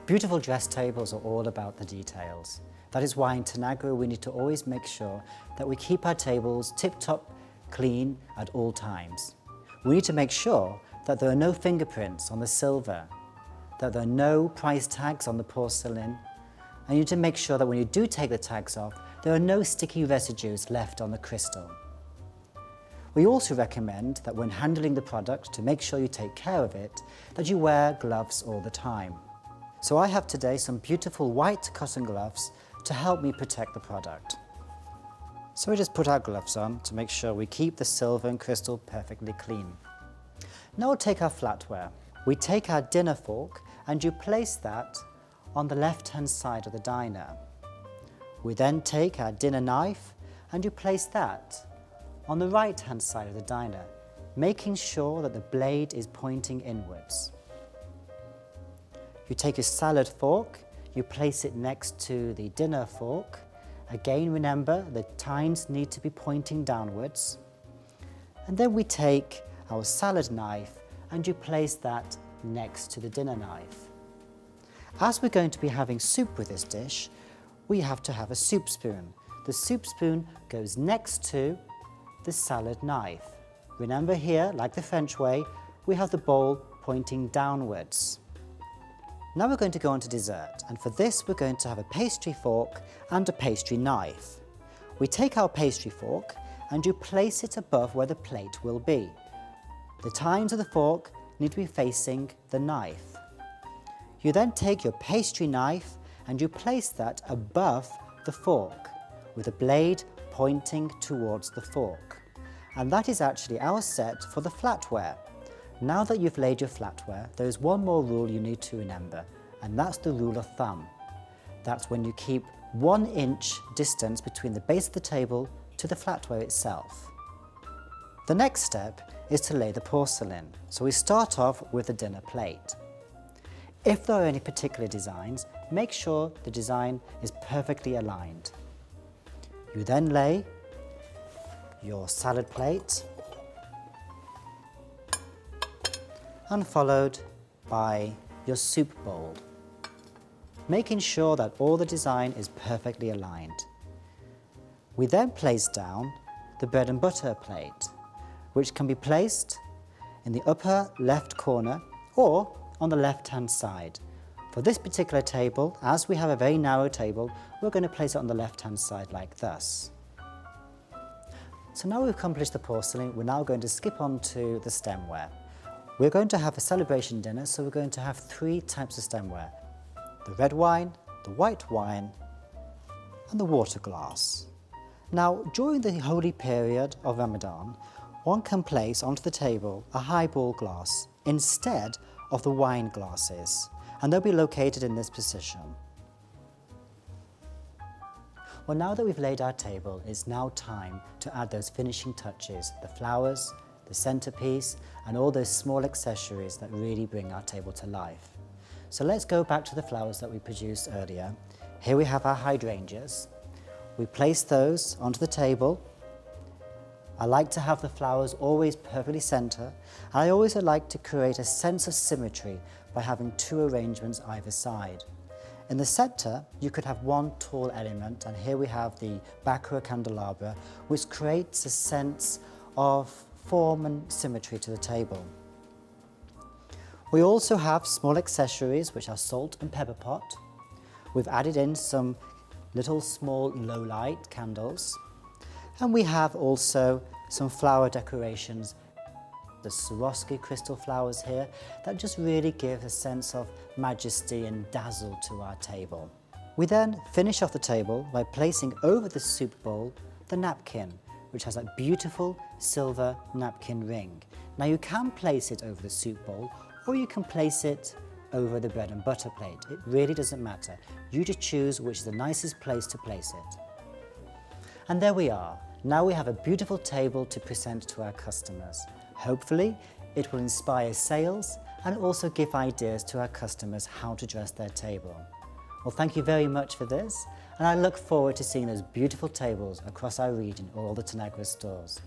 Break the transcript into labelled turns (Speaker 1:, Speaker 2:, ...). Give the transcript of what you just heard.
Speaker 1: Beautiful dress tables are all about the details. That is why in Tanagra we need to always make sure that we keep our tables tip-top clean at all times. We need to make sure that there are no fingerprints on the silver, that there are no price tags on the porcelain, and you need to make sure that when you do take the tags off, there are no sticky residues left on the crystal. We also recommend that when handling the product, to make sure you take care of it, that you wear gloves all the time. So I have today some beautiful white cotton gloves to help me protect the product. So we just put our gloves on to make sure we keep the silver and crystal perfectly clean. Now we'll take our flatware. We take our dinner fork and you place that on the left-hand side of the diner. We then take our dinner knife and you place that on the right-hand side of the diner, making sure that the blade is pointing inwards. You take your salad fork, you place it next to the dinner fork. Again, remember, the tines need to be pointing downwards. And then we take our salad knife and you place that next to the dinner knife. As we're going to be having soup with this dish, we have to have a soup spoon. The soup spoon goes next to the salad knife. Remember here, like the French way, we have the bowl pointing downwards. Now we're going to go on to dessert, and for this we're going to have a pastry fork and a pastry knife. We take our pastry fork and you place it above where the plate will be. The tines of the fork need to be facing the knife. You then take your pastry knife and you place that above the fork with the blade pointing towards the fork. And that is actually our set for the flatware. Now that you've laid your flatware, there is one more rule you need to remember, and that's the rule of thumb. That's when you keep 1 inch distance between the base of the table to the flatware itself. The next step is to lay the porcelain, so we start off with the dinner plate. If there are any particular designs, make sure the design is perfectly aligned. You then lay your salad plate and followed by your soup bowl, making sure that all the design is perfectly aligned. We then place down the bread and butter plate, which can be placed in the upper left corner or on the left-hand side. For this particular table, as we have a very narrow table, we're going to place it on the left-hand side like this. So now we've accomplished the porcelain, we're now going to skip on to the stemware. We're going to have a celebration dinner, so we're going to have 3 types of stemware: the red wine, the white wine, and the water glass. Now, during the holy period of Ramadan, one can place onto the table a highball glass instead of the wine glasses, and they'll be located in this position. Well, now that we've laid our table, it's now time to add those finishing touches, the flowers, the centerpiece, and all those small accessories that really bring our table to life. So let's go back to the flowers that we produced earlier. Here we have our hydrangeas. We place those onto the table. I like to have the flowers always perfectly centre, and I always like to create a sense of symmetry by having 2 arrangements either side. In the centre, you could have one tall element, and here we have the Baccarat candelabra, which creates a sense of form and symmetry to the table. We also have small accessories, which are salt and pepper pot. We've added in some little small low light candles, and we have also some flower decorations, the Swarovski crystal flowers here, that just really give a sense of majesty and dazzle to our table. We then finish off the table by placing over the soup bowl the napkin, which has that beautiful silver napkin ring. Now you can place it over the soup bowl, or you can place it over the bread and butter plate. It really doesn't matter. You just choose which is the nicest place to place it. And there we are. Now we have a beautiful table to present to our customers. Hopefully, it will inspire sales and also give ideas to our customers how to dress their table. Well, thank you very much for this, and I look forward to seeing those beautiful tables across our region or all the Tanagra stores.